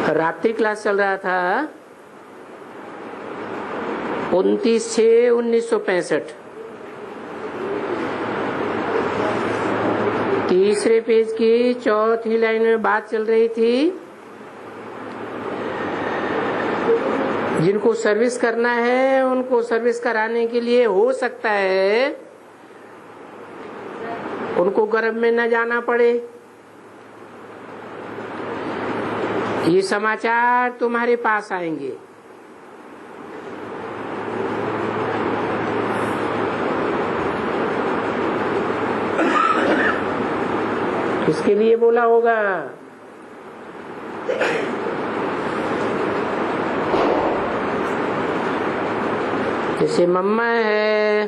रात्रि क्लास चल रहा था 29/6/1965। तीसरे पेज की चौथी लाइन में बात चल रही थी, जिनको सर्विस करना है उनको सर्विस कराने के लिए हो सकता है उनको गर्भ में न जाना पड़े। ये समाचार तुम्हारे पास आएंगे। किसके लिए बोला होगा? जैसे मम्मा है,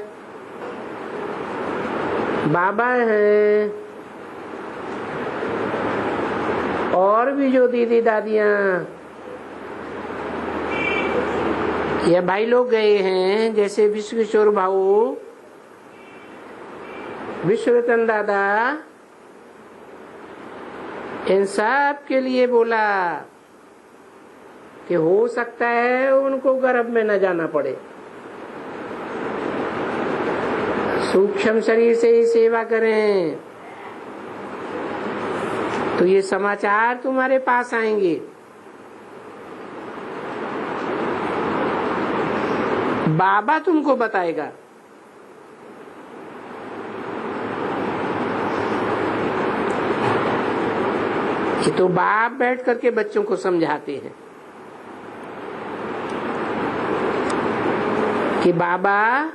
बाबा है, और भी जो दीदी दादियां या भाई लोग गए हैं, जैसे विश्व किशोर भाऊ, विश्वरतन दादा, इन सब के लिए बोला कि हो सकता है उनको गर्भ में न जाना पड़े, सूक्ष्म शरीर से ही सेवा करें। तो ये समाचार तुम्हारे पास आएंगे। बाबा तुमको बताएगा। ये तो बाप बैठ करके बच्चों को समझाते हैं कि बाबा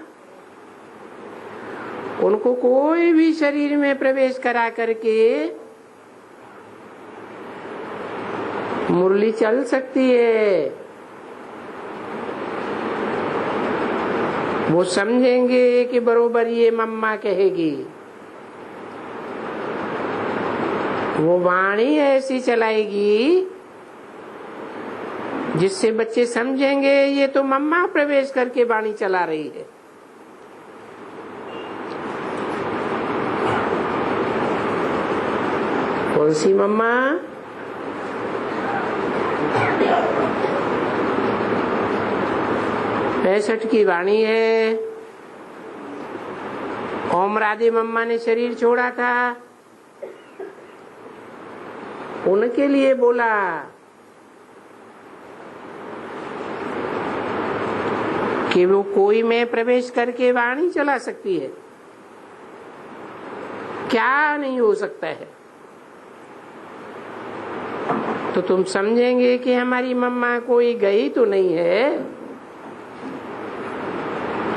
उनको कोई भी शरीर में प्रवेश करा करके मुरली चल सकती है। वो समझेंगे कि बरोबर ये मम्मा कहेगी। वो वाणी ऐसी चलाएगी जिससे बच्चे समझेंगे ये तो मम्मा प्रवेश करके वाणी चला रही है। कौन सी मम्मा? पैंसठ की वाणी है। ओम राधे मम्मा ने शरीर छोड़ा था, उनके लिए बोला कि वो कोई में प्रवेश करके वाणी चला सकती है। क्या नहीं हो सकता है। तो तुम समझेंगे कि हमारी मम्मा कोई गई तो नहीं है,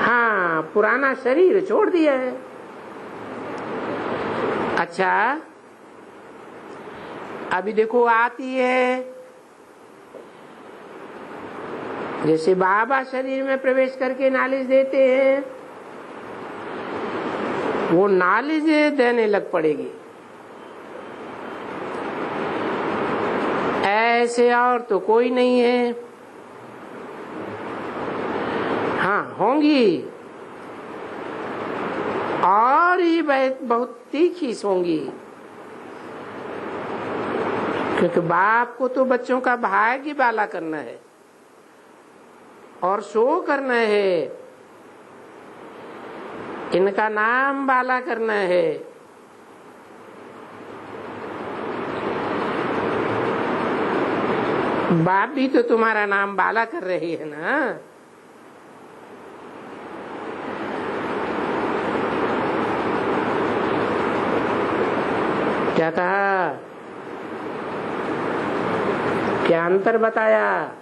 हाँ पुराना शरीर छोड़ दिया है। अच्छा अभी देखो आती है, जैसे बाबा शरीर में प्रवेश करके नालिश देते हैं, वो नालिश देने लग पड़ेगी। ऐसे और तो कोई नहीं है। हाँ होंगी, और ही बहुत तीखी होंगी, क्योंकि बाप को तो बच्चों का भाग्य बाला करना है और शो करना है, इनका नाम बाला करना है। बाप भी तो तुम्हारा नाम बाला कर रही है ना। क्या कहा? क्या अंतर बताया?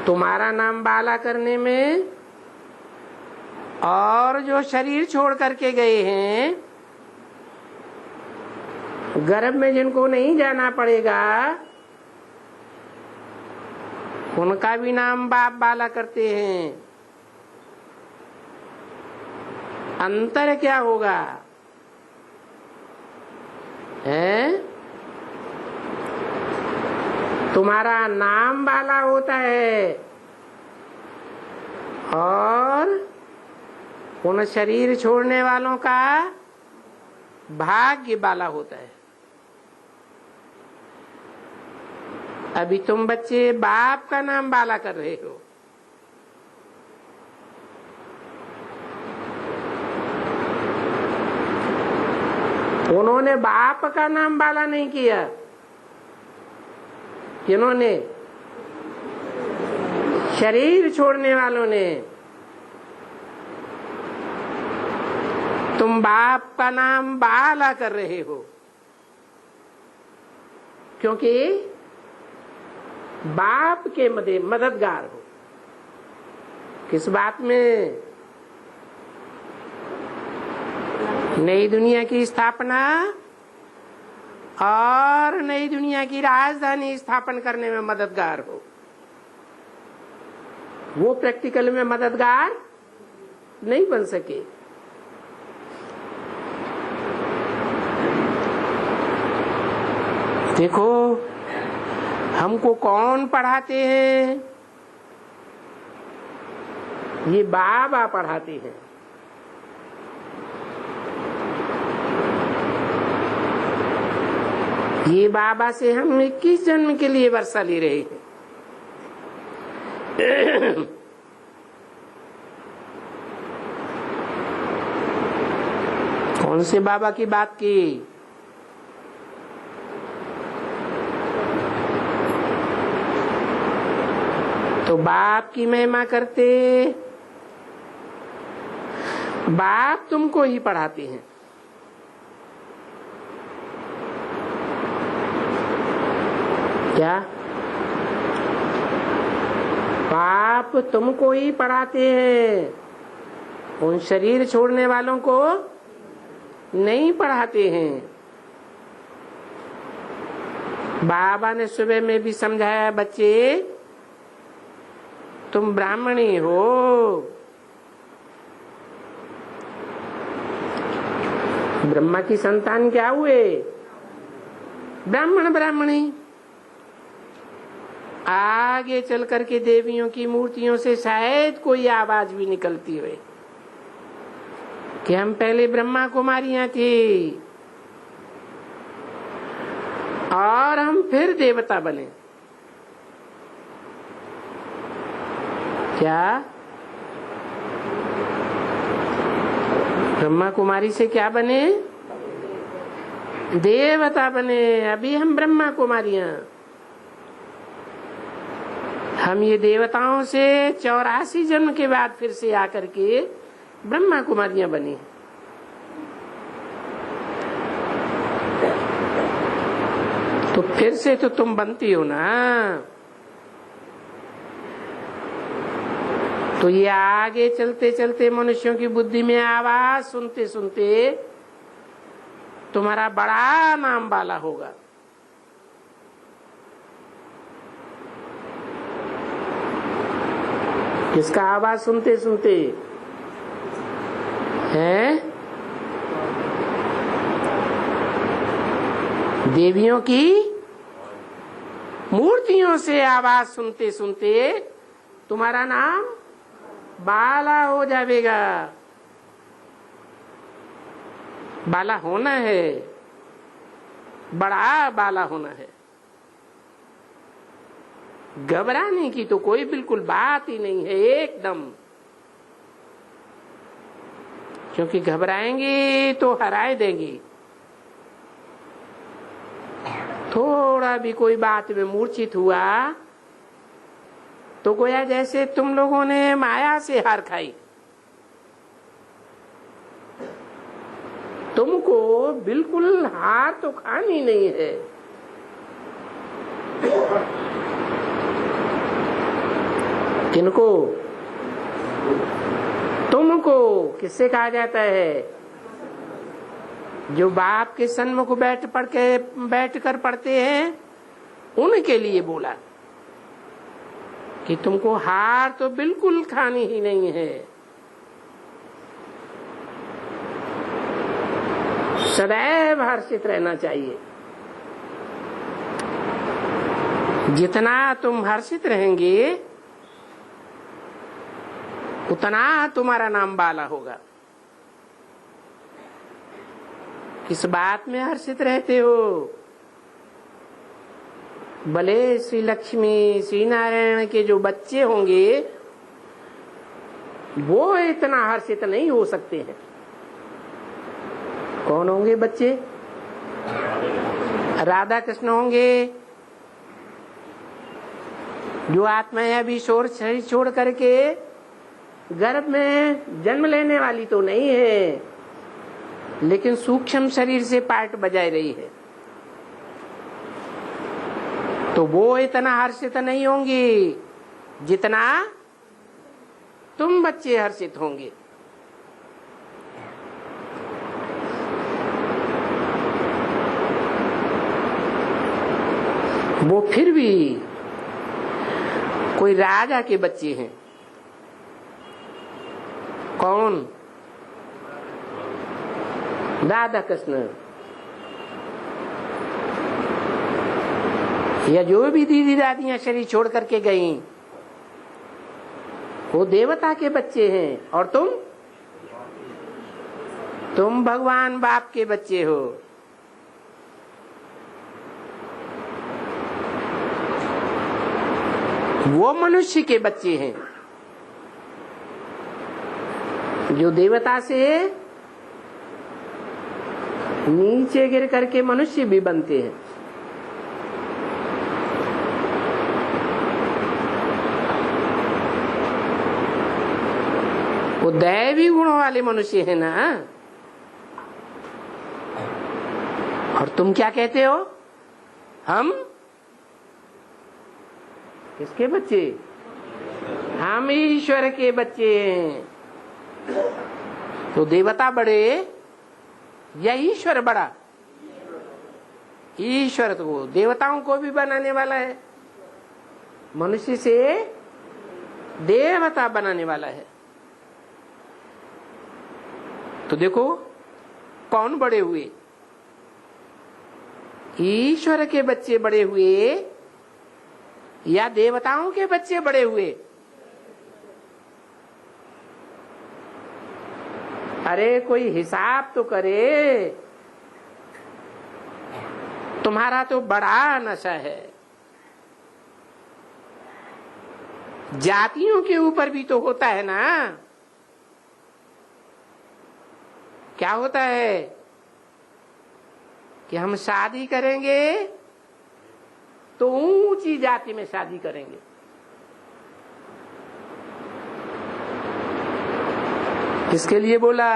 तुम्हारा नाम बाला करने में और जो शरीर छोड़ करके गए हैं, गर्भ में जिनको नहीं जाना पड़ेगा, उनका भी नाम बाप बाला करते हैं। अंतर क्या होगा? है तुम्हारा नाम बाला होता है और उन शरीर छोड़ने वालों का भाग्य बाला होता है। अभी तुम बच्चे बाप का नाम बाला कर रहे हो। उन्होंने बाप का नाम बाला नहीं किया। किन्होंने? शरीर छोड़ने वालों ने। तुम बाप का नाम बाला कर रहे हो क्योंकि बाप के मददगार हो। किस बात में? नई दुनिया की स्थापना और नई दुनिया की राजधानी स्थापन करने में मददगार हो। वो प्रैक्टिकल में मददगार नहीं बन सके। देखो हमको कौन पढ़ाते हैं? ये बाबा पढ़ाते हैं। ये बाबा से हम 21 जन्म के लिए वर्षा ले रहे हैं। कौन से बाबा की बात की? तो बाप की महिमा करते, बाप तुमको ही पढ़ाते हैं। क्या? बाप तुमको ही पढ़ाते हैं, उन शरीर छोड़ने वालों को नहीं पढ़ाते हैं। बाबा ने सुबह में भी समझाया, बच्चे तुम ब्राह्मणी हो। ब्रह्मा की संतान क्या हुए? ब्राह्मण ब्राह्मणी। आगे चल करके देवियों की मूर्तियों से शायद कोई आवाज भी निकलती हुई कि हम पहले ब्रह्मा कुमारियां थी और हम फिर देवता बने। क्या? ब्रह्मा कुमारी से क्या बने? देवता बने। अभी हम ब्रह्मा कुमारियां। हम ये देवताओं से 84 जन्म के बाद फिर से आकर के ब्रह्मा कुमारियां बनी। तो फिर से तो तुम बनती हो ना। तो ये आगे चलते चलते मनुष्यों की बुद्धि में आवाज सुनते सुनते तुम्हारा बड़ा नाम वाला होगा। किसका आवाज सुनते सुनते? हैं? देवियों की मूर्तियों से आवाज सुनते सुनते तुम्हारा नाम बाला हो जाएगा। बाला होना है, बड़ा बाला होना है। घबराने की तो कोई बिल्कुल बात ही नहीं है एकदम, क्योंकि घबराएंगे तो हराए देंगे। थोड़ा भी कोई बात में मूर्छित हुआ तो गोया जैसे तुम लोगों ने माया से हार खाई। तुमको बिल्कुल हार तो खानी नहीं है। किनको? तुमको। किससे कहा जाता है? जो बाप के सन्मुख बैठ कर पढ़ते हैं उनके लिए बोला कि तुमको हार तो बिल्कुल खानी ही नहीं है। सदैव हर्षित रहना चाहिए। जितना तुम हर्षित रहेंगे उतना तुम्हारा नाम बाला होगा। किस बात में हर्षित रहते हो? भले श्री लक्ष्मी श्री नारायण के जो बच्चे होंगे वो इतना हर्षित नहीं हो सकते हैं। कौन होंगे बच्चे? राधा कृष्ण होंगे, जो आत्माएं अभी शरीर छोड़ करके गर्भ में जन्म लेने वाली तो नहीं है, लेकिन सूक्ष्म शरीर से पार्ट बजाय रही है, तो वो इतना हर्षित नहीं होंगी जितना तुम बच्चे हर्षित होंगे। वो फिर भी कोई राजा के बच्चे हैं। कौन? राधा कृष्ण या जो भी दीदी दादियां शरीर छोड़ करके गईं, वो देवता के बच्चे हैं। और तुम भगवान बाप के बच्चे हो। वो मनुष्य के बच्चे हैं जो देवता से नीचे गिर करके मनुष्य भी बनते हैं। वो दैवी गुणों वाले मनुष्य है ना। और तुम क्या कहते हो? हम किसके बच्चे? हम ईश्वर के बच्चे हैं। तो देवता बड़े या ईश्वर बड़ा? ईश्वर तो देवताओं को भी बनाने वाला है, मनुष्य से देवता बनाने वाला है। तो देखो कौन बड़े हुए? ईश्वर के बच्चे बड़े हुए या देवताओं के बच्चे बड़े हुए? अरे कोई हिसाब तो करे। तुम्हारा तो बड़ा नशा है। जातियों के ऊपर भी तो होता है ना। क्या होता है कि हम शादी करेंगे तो ऊंची जाति में शादी करेंगे। किसके लिए बोला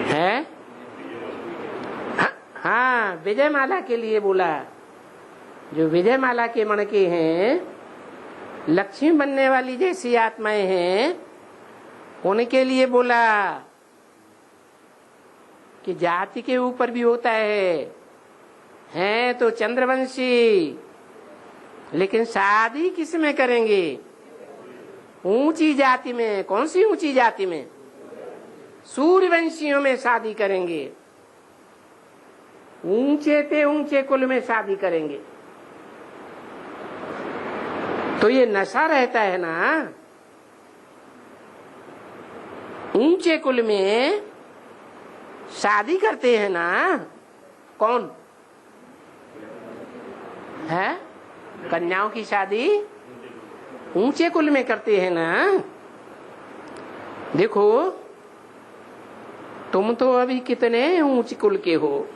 है? हाँ, विजयमाला के लिए बोला। जो विजयमाला के मणके हैं, लक्ष्मी बनने वाली जैसी आत्माएं हैं, उनके लिए बोला कि जाति के ऊपर भी होता है तो चंद्रवंशी, लेकिन शादी किस में करेंगे? ऊंची जाति में। कौन सी ऊंची जाति में? सूर्यवंशियों में शादी करेंगे। ऊंचे पे ऊंचे कुल में शादी करेंगे। तो ये नशा रहता है ना। ऊंचे कुल में शादी करते हैं ना। कौन है? कन्याओं की शादी ऊंचे कुल में करते हैं ना। देखो तुम तो अभी कितने ऊंचे कुल के हो,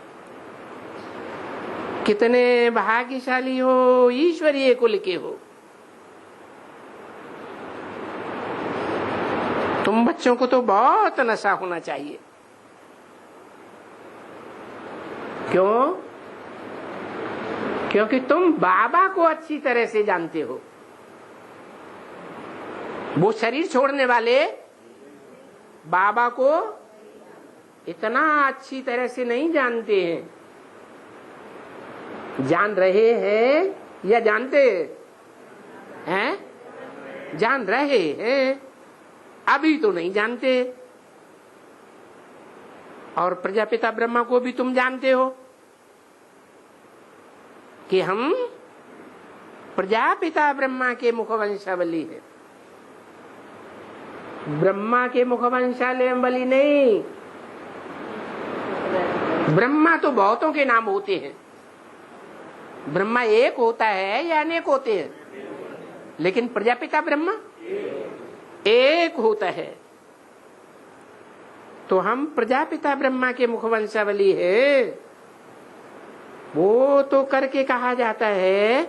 कितने भाग्यशाली हो, ईश्वरीय कुल के हो। तुम बच्चों को तो बहुत नशा होना चाहिए। क्यों? क्योंकि तुम बाबा को अच्छी तरह से जानते हो। वो शरीर छोड़ने वाले बाबा को इतना अच्छी तरह से नहीं जानते हैं। जान रहे हैं या जानते हैं? जान रहे हैं, अभी तो नहीं जानते। और प्रजापिता ब्रह्मा को भी तुम जानते हो कि हम प्रजापिता ब्रह्मा के मुखवंशावली है। ब्रह्मा के मुखवंशावली नहीं, ब्रह्मा तो बहुतों के नाम होते हैं। ब्रह्मा एक होता है या अनेक होते हैं? लेकिन प्रजापिता ब्रह्मा एक होता है। तो हम प्रजापिता ब्रह्मा के मुखवंशावली है, वो तो करके कहा जाता है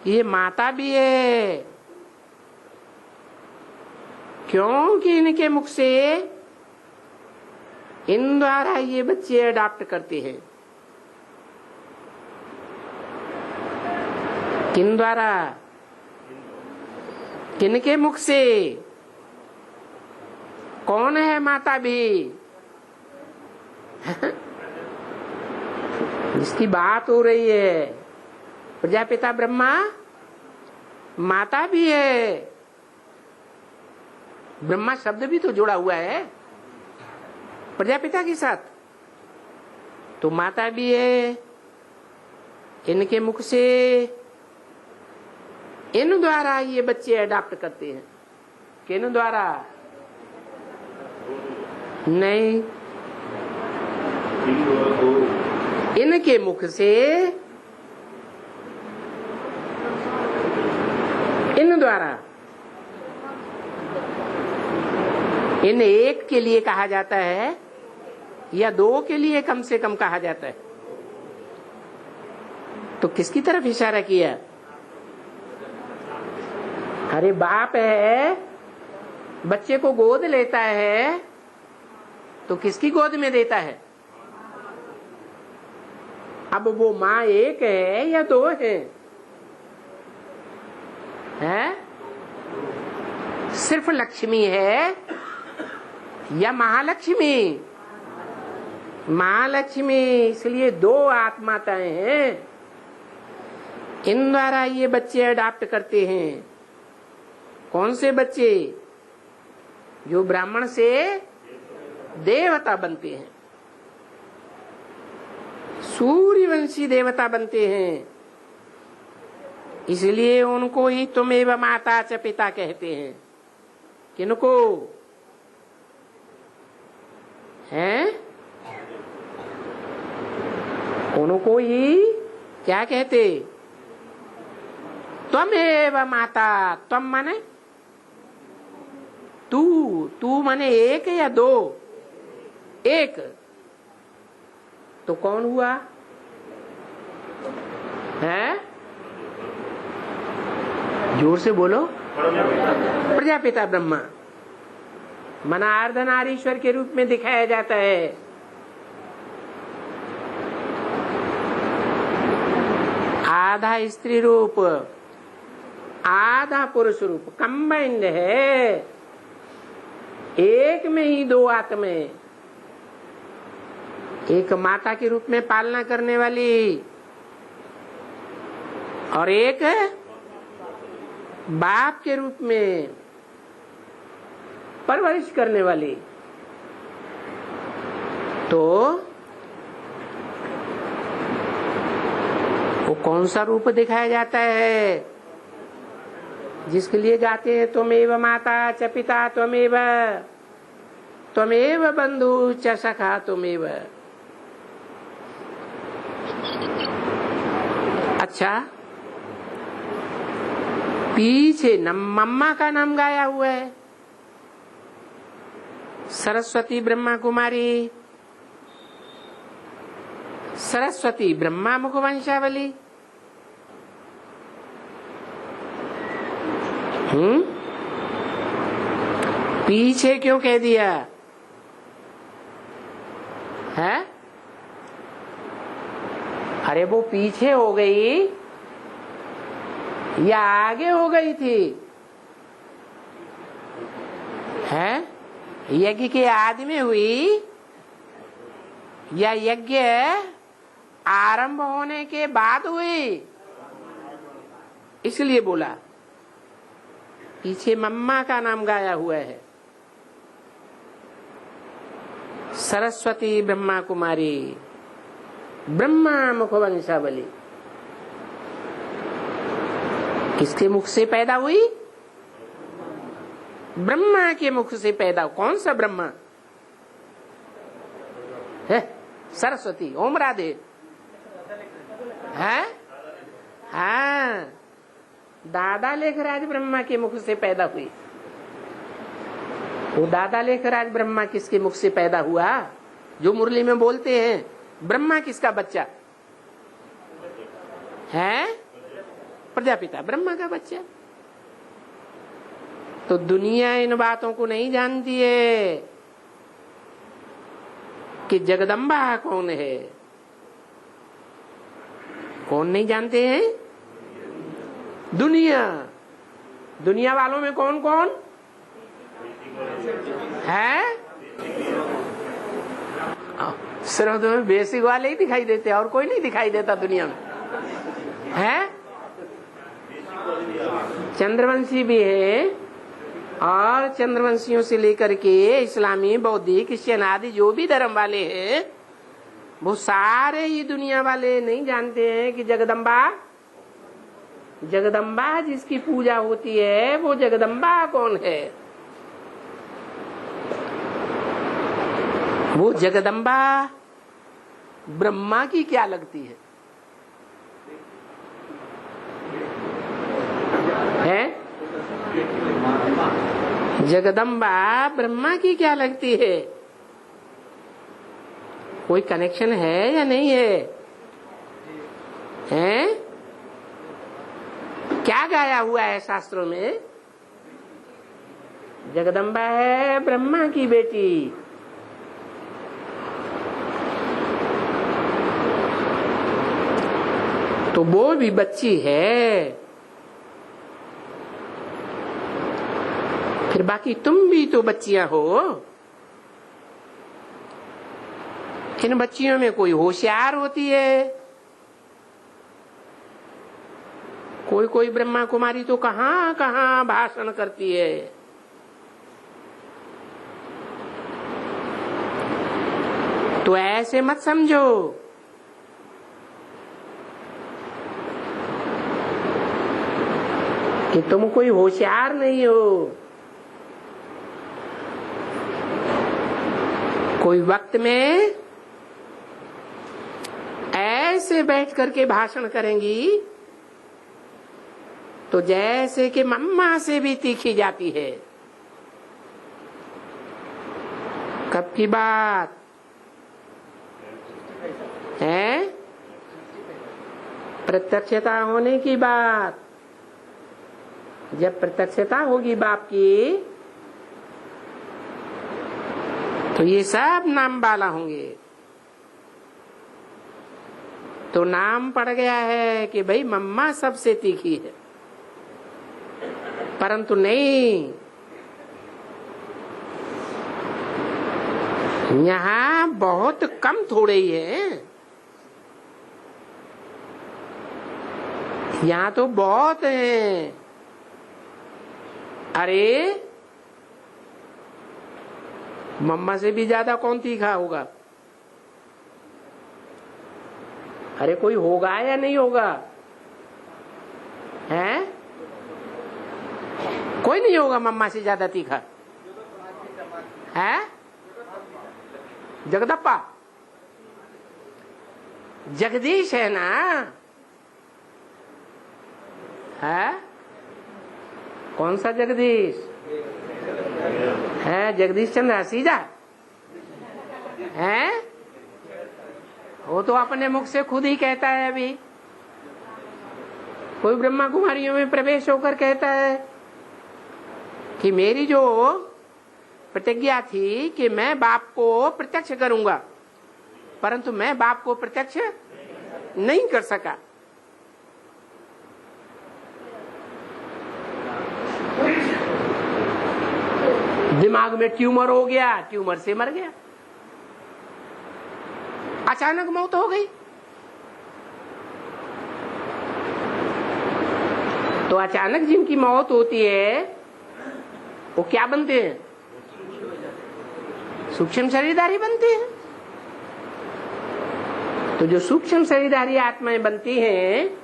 कि ये माता भी है, क्योंकि इनके मुख से इन द्वारा ये बच्चे अडॉप्ट करते हैं। किन द्वारा? किनके मुख से? कौन है माता भी? इसकी बात हो रही है। प्रजापिता ब्रह्मा माता भी है। ब्रह्मा शब्द भी तो जुड़ा हुआ है प्रजापिता के साथ, तो माता भी है। इनके मुख से इन द्वारा ये बच्चे अडॉप्ट करते हैं। किन द्वारा? नहीं, इनके मुख से इन द्वारा। इन एक के लिए कहा जाता है या दो के लिए कम से कम कहा जाता है? तो किसकी तरफ इशारा किया? अरे बाप है, बच्चे को गोद लेता है तो किसकी गोद में देता है? अब वो माँ एक है या दो है? सिर्फ लक्ष्मी है या महालक्ष्मी? महालक्ष्मी, इसलिए दो आत्माताएं हैं। इन द्वारा ये बच्चे अडॉप्ट करते हैं। कौन से बच्चे? जो ब्राह्मण से देवता बनते हैं, सूर्यवंशी देवता बनते हैं। इसलिए उनको ही तुमेव माता च पिता कहते हैं। किनको? हैं? उनको ही क्या कहते? त्वमेव माता। त्वम माने तू माने एक या दो? एक। तो कौन हुआ? है? जोर से बोलो। प्रजापिता ब्रह्मा मना अर्धनारीश्वर के रूप में दिखाया जाता है। आधा स्त्री रूप, आधा पुरुष रूप, कंबाइंड है। एक में ही दो आत्माएं, एक माता के रूप में पालना करने वाली और एक बाप के रूप में परवरिश करने वाली। तो वो कौन सा रूप दिखाया जाता है जिसके लिए गाते हैं त्वमेव माता च पिता त्वमेव, त्वमेव बंधु च सखा त्वमेव। अच्छा, पीछे मम्मा का नाम गाया हुआ है, सरस्वती ब्रह्मा कुमारी, सरस्वती ब्रह्मा मुखवंशावली। पीछे क्यों कह दिया है? अरे वो पीछे हो गई या आगे हो गई थी? है? यज्ञ के आदि में हुई या यज्ञ आरंभ होने के बाद हुई? इसलिए बोला पीछे मम्मा का नाम गाया हुआ है। सरस्वती ब्रह्मा कुमारी, ब्रह्मा मुखवंशावली। किसके मुख से पैदा हुई? ब्रह्मा के मुख से पैदा। कौन सा ब्रह्मा है? सरस्वती, ओम राधे। हैं? हाँ, दादा लेखराज ब्रह्मा के मुख से पैदा हुई। वो दादा लेखराज ब्रह्मा किसके मुख से पैदा हुआ? जो मुरली में बोलते हैं ब्रह्मा किसका बच्चा है? प्रजापिता ब्रह्मा का बच्चा। तो दुनिया इन बातों को नहीं जानती है कि जगदम्बा कौन है। कौन नहीं जानते हैं? दुनिया। दुनिया वालों में कौन कौन है? सिर्फ तुम्हें बेसिक वाले ही दिखाई देते, और कोई नहीं दिखाई देता दुनिया में, है? चंद्रवंशी भी है, और चंद्रवंशियों से लेकर के इस्लामी, बौद्धिक, क्रिश्चियन आदि जो भी धर्म वाले हैं, वो सारे ही दुनिया वाले नहीं जानते हैं कि जगदम्बा जिसकी पूजा होती है वो जगदम्बा कौन है। वो जगदम्बा ब्रह्मा की क्या लगती है? जगदम्बा ब्रह्मा की क्या लगती है? कोई कनेक्शन है या नहीं है? हैं? क्या गाया हुआ है शास्त्रों में? जगदम्बा है ब्रह्मा की बेटी। तो वो भी बच्ची है। फिर बाकी तुम भी तो बच्चियां हो। इन बच्चियों में कोई होशियार होती है, कोई कोई ब्रह्मा कुमारी तो कहाँ कहाँ भाषण करती है। तो ऐसे मत समझो कि तुम कोई होशियार नहीं हो। कोई वक्त में ऐसे बैठ करके भाषण करेंगी तो जैसे कि मम्मा से भी तीखी जाती है। कब की बात है? प्रत्यक्षता होने की बात। जब प्रत्यक्षता होगी बाप की तो ये सब नाम वाला होंगे। तो नाम पड़ गया है कि भाई मम्मा सबसे तीखी है, परंतु नहीं, यहाँ बहुत कम थोड़े ही है। यहाँ तो बहुत है। अरे मम्मा से भी ज्यादा कौन तीखा होगा? अरे कोई होगा या नहीं होगा? हैं? कोई नहीं होगा मम्मा से ज्यादा तीखा, है? जगदप्पा, जगदीश है ना? है? कौन सा जगदीश है? जगदीश चंद्र हसीजा है? वो तो अपने मुख से खुद ही कहता है। अभी कोई ब्रह्मा कुमारियों में प्रवेश होकर कहता है कि मेरी जो प्रतिज्ञा थी कि मैं बाप को प्रत्यक्ष करूंगा, परंतु मैं बाप को प्रत्यक्ष नहीं कर सका। दिमाग में ट्यूमर हो गया, ट्यूमर से मर गया, अचानक मौत हो गई। तो अचानक जिनकी मौत होती है वो क्या बनते हैं? सूक्ष्म शरीरधारी बनते हैं। तो जो सूक्ष्म शरीरधारी आत्माएं बनती हैं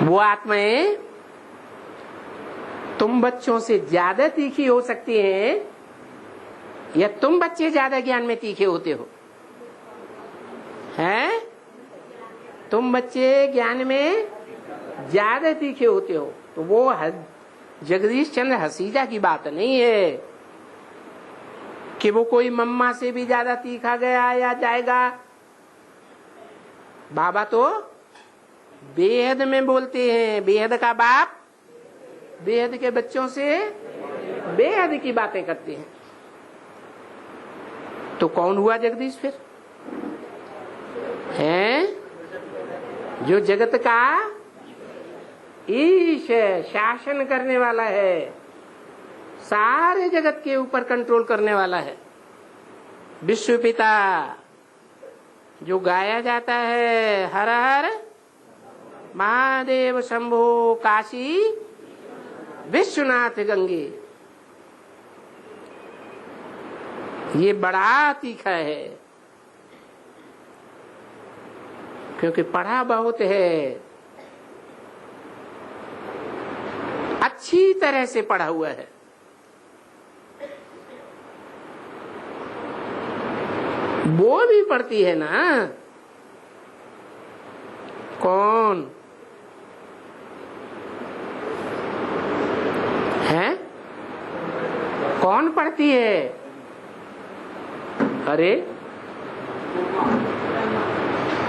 वो आत्माएं तुम बच्चों से ज्यादा तीखी हो सकती हैं, या तुम बच्चे ज्यादा ज्ञान में तीखे होते हो? हैं? तुम बच्चे ज्ञान में ज्यादा तीखे होते हो। तो वो जगदीश चंद्र हसीजा की बात नहीं है कि वो कोई मम्मा से भी ज्यादा तीखा गया या जाएगा। बाबा तो बेहद में बोलते हैं, बेहद का बाप बेहद के बच्चों से बेहद की बातें करते हैं। तो कौन हुआ जगदीश फिर? हैं? जो जगत का ईश है, शासन करने वाला है, सारे जगत के ऊपर कंट्रोल करने वाला है, विश्व पिता जो गाया जाता है, हर हर महादेव शंभो काशी विश्वनाथ गंगे। ये बड़ा तीखा है क्योंकि पढ़ा बहुत है, अच्छी तरह से पढ़ा हुआ है। वो भी पढ़ती है ना। कौन है? कौन पढ़ती है? अरे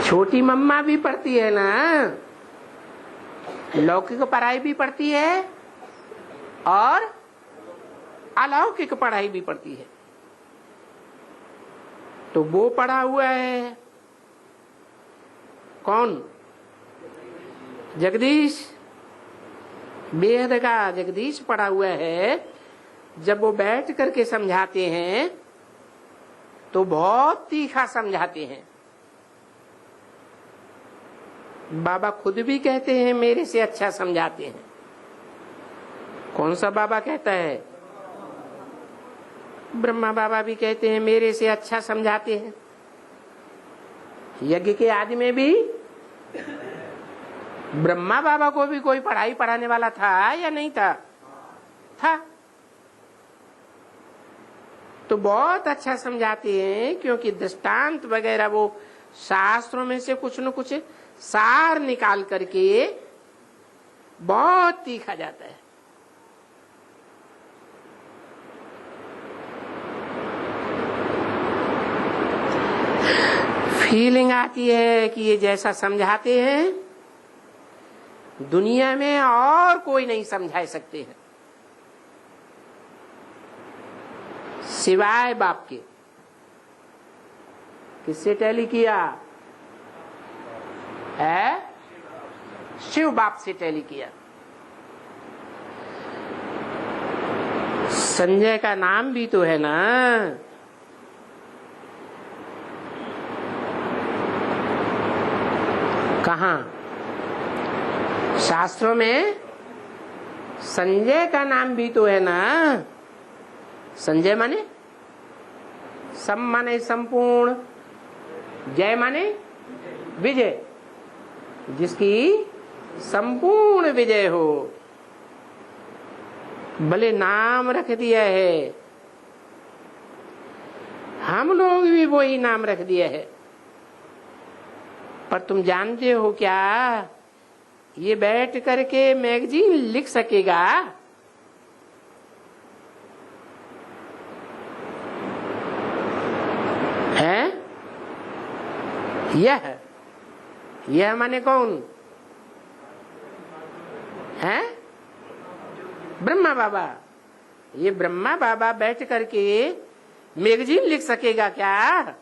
छोटी मम्मा भी पढ़ती है ना। लौकिक पढ़ाई भी पढ़ती है और अलौकिक पढ़ाई भी पढ़ती है। तो वो पढ़ा हुआ है कौन? जगदीश, बेहद का जगदीश पढ़ा हुआ है। जब वो बैठ करके समझाते हैं तो बहुत तीखा समझाते हैं। बाबा खुद भी कहते हैं मेरे से अच्छा समझाते हैं। कौन सा बाबा कहता है? ब्रह्मा बाबा भी कहते हैं मेरे से अच्छा समझाते हैं। यज्ञ के आदि में भी ब्रह्मा बाबा को भी कोई पढ़ाई पढ़ाने वाला था या नहीं था? था। तो बहुत अच्छा समझाते हैं क्योंकि दृष्टांत वगैरह वो शास्त्रों में से कुछ न कुछ सार निकाल करके बहुत तीखा जाता है। फीलिंग आती है कि ये जैसा समझाते हैं दुनिया में और कोई नहीं समझा सकते हैं सिवाय बाप के। किससे टैली किया है? शिव बाप से टैली किया। संजय का नाम भी तो है ना। कहा? शास्त्रों में संजय का नाम भी तो है ना। संजय माने सम माने संपूर्ण, जय माने विजय, जिसकी संपूर्ण विजय हो। भले नाम रख दिया है, हम लोग भी वही नाम रख दिया है, पर तुम जानते हो क्या ये बैठ करके मैगजीन लिख सकेगा? है? यह माने कौन है? ब्रह्मा बाबा। ये ब्रह्मा बाबा बैठ करके मैगजीन लिख सकेगा क्या?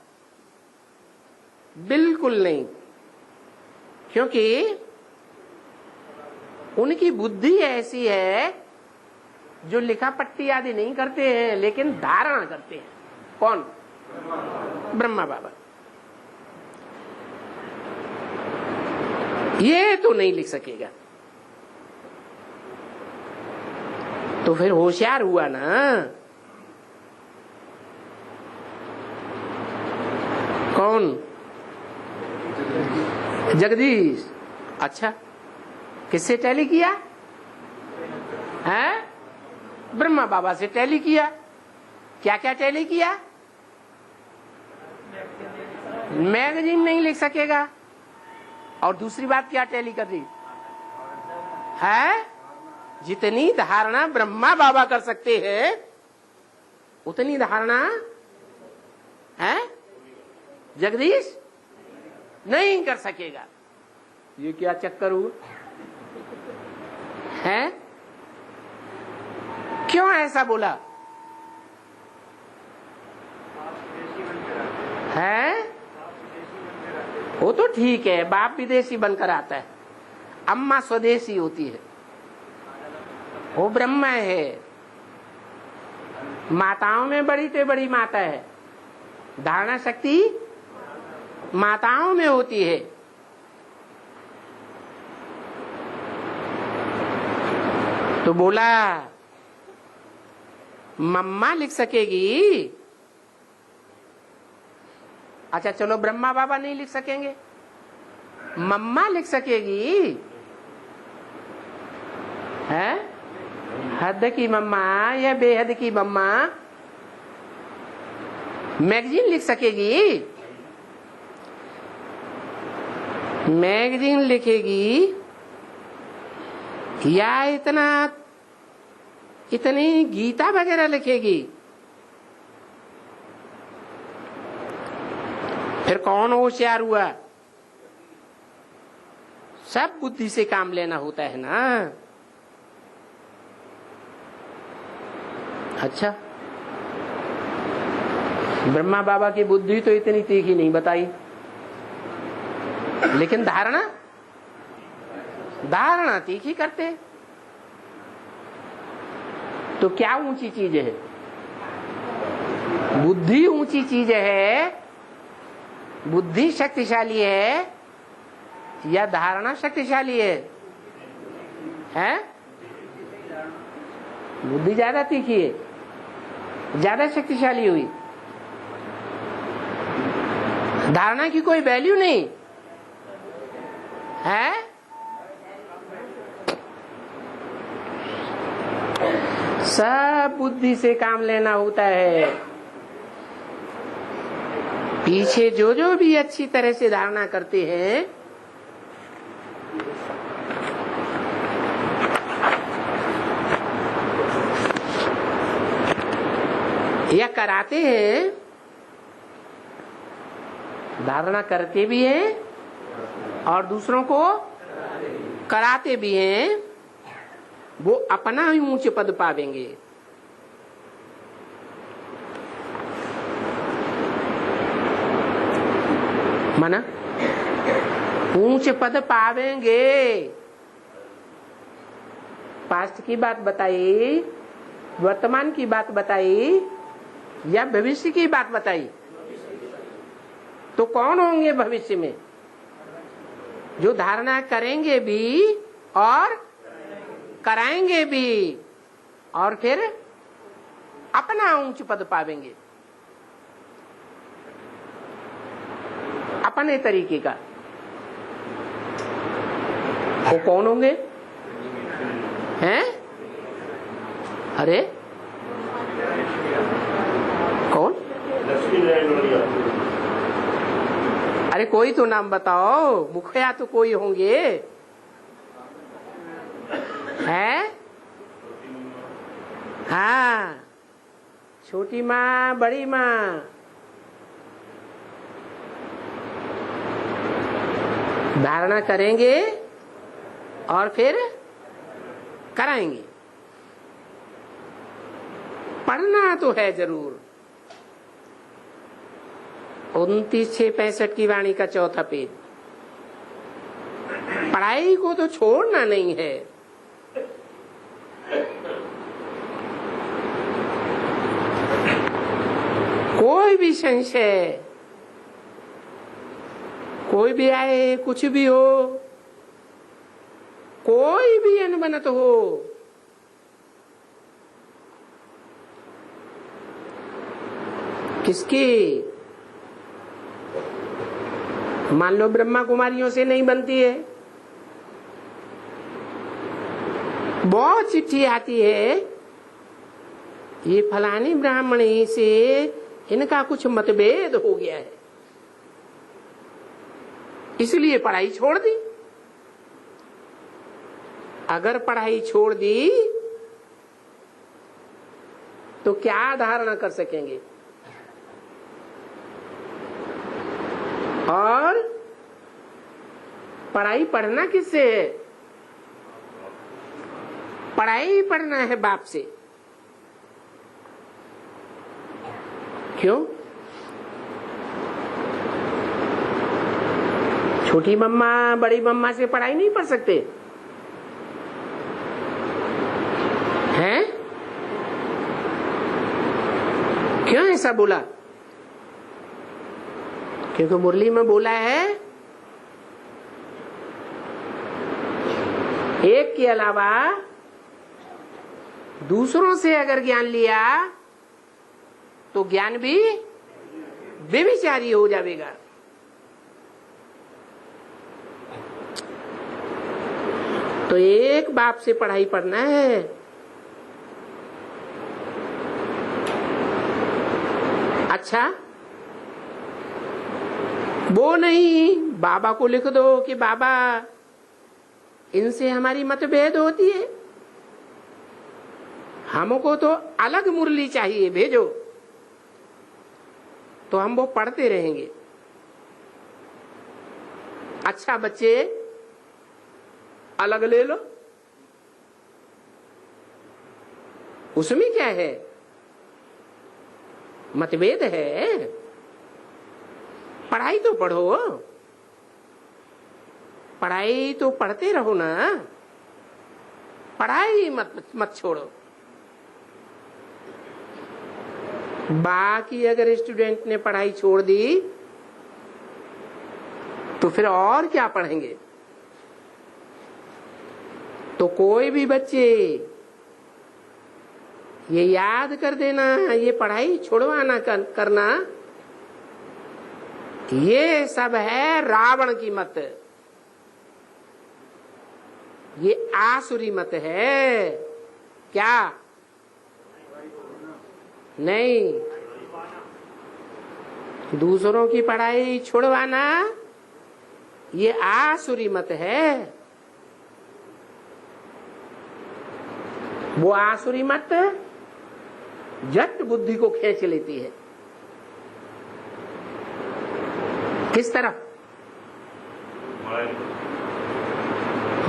बिल्कुल नहीं, क्योंकि उनकी बुद्धि ऐसी है जो लिखा पट्टी आदि नहीं करते हैं लेकिन धारणा करते हैं। कौन? ब्रह्मा बाबा। ये तो नहीं लिख सकेगा। तो फिर होशियार हुआ ना। कौन? जगदीश। अच्छा, किससे टैली किया है? ब्रह्मा बाबा से टैली किया। क्या क्या टैली किया? मैगजीन नहीं लिख सकेगा। और दूसरी बात क्या टैली कर रही है? जितनी धारणा ब्रह्मा बाबा कर सकते हैं उतनी धारणा है जगदीश नहीं कर सकेगा। ये क्या चक्कर हुआ है? क्यों ऐसा बोला है? वो तो ठीक है, बाप विदेशी बनकर आता है, अम्मा स्वदेशी होती है, वो ब्रह्म है। माताओं में बड़ी से बड़ी माता है, धारणा शक्ति माताओं में होती है। तो बोला मम्मा लिख सकेगी। अच्छा चलो, ब्रह्मा बाबा नहीं लिख सकेंगे, मम्मा लिख सकेगी है? हद की मम्मा या बेहद की मम्मा मैगजीन लिख सकेगी? मैगजीन लिखेगी या इतनी गीता वगैरह लिखेगी? फिर कौन होशियार हुआ? सब बुद्धि से काम लेना होता है ना। अच्छा, ब्रह्मा बाबा की बुद्धि तो इतनी तीखी नहीं बताई, लेकिन धारणा तीखी करते। तो क्या ऊंची चीज है? बुद्धि ऊंची चीज है, बुद्धि शक्तिशाली है या धारणा शक्तिशाली है? हैं? बुद्धि ज्यादा तीखी है, ज्यादा शक्तिशाली हुई। धारणा की कोई वैल्यू नहीं है। सब बुद्धि से काम लेना होता है। पीछे जो जो भी अच्छी तरह से धारणा करते हैं या कराते हैं, धारणा करते भी हैं और दूसरों को कराते भी हैं, वो अपना ही ऊंचे पद पावेंगे। माना ऊंचे पद पावेंगे। पास्ट की बात बताई, वर्तमान की बात बताई या भविष्य की बात बताई? तो कौन होंगे भविष्य में? जो धारणा करेंगे भी और कराएंगे भी, और फिर अपना ऊंच पद पावेंगे अपने तरीके का। वो कौन होंगे? हैं? अरे कौन? अरे कोई तो नाम बताओ, मुखिया तो कोई होंगे हैं? हाँ, छोटी माँ, बड़ी माँ। धारणा करेंगे और फिर कराएंगे। पढ़ना तो है जरूर। 29/6/65 की वाणी का चौथा पेज। पढ़ाई को तो छोड़ना नहीं है। कोई भी संशय, कोई भी आए, कुछ भी हो, कोई भी अनबनत हो, किसकी? मान लो ब्रह्मा कुमारियों से नहीं बनती है, बहुत चिट्ठी आती है ये फलानी ब्राह्मणी से इनका कुछ मतभेद हो गया है, इसलिए पढ़ाई छोड़ दी। अगर पढ़ाई छोड़ दी तो क्या धारणा कर सकेंगे? और पढ़ाई पढ़ना किससे है? पढ़ाई पढ़ना है बाप से। क्यों? छोटी मम्मा बड़ी मम्मा से पढ़ाई नहीं पढ़ सकते हैं? क्यों ऐसा बोला? क्योंकि मुरली में बोला है एक के अलावा दूसरों से अगर ज्ञान लिया तो ज्ञान भी बेविचारी हो जाएगा। तो एक बाप से पढ़ाई पढ़ना है। अच्छा, वो नहीं, बाबा को लिख दो कि बाबा इनसे हमारी मतभेद होती है, हमको तो अलग मुरली चाहिए, भेजो, तो हम वो पढ़ते रहेंगे। अच्छा बच्चे अलग ले लो, उसमें क्या है? मतभेद है, पढ़ाई तो पढ़ो, पढ़ाई तो पढ़ते रहो ना, पढ़ाई मत छोड़ो। बाकी अगर स्टूडेंट ने पढ़ाई छोड़ दी तो फिर और क्या पढ़ेंगे? तो कोई भी बच्चे ये याद कर देना, ये पढ़ाई छुड़वाना करना, ये सब है रावण की मत, ये आसुरी मत है। क्या? नहीं, दूसरों की पढ़ाई छुड़वाना ये आसुरी मत है। वो आसुरी मत जट बुद्धि को खींच लेती है। किस तरफ?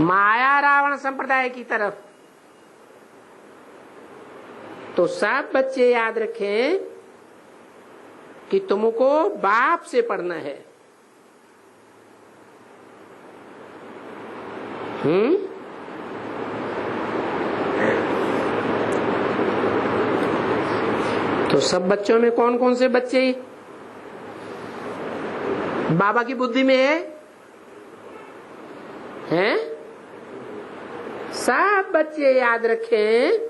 माया रावण संप्रदाय की तरफ। तो सब बच्चे याद रखें कि तुमको बाप से पढ़ना है। तो सब बच्चों में कौन कौन से बच्चे बाबा की बुद्धि में हैं? सब बच्चे याद रखें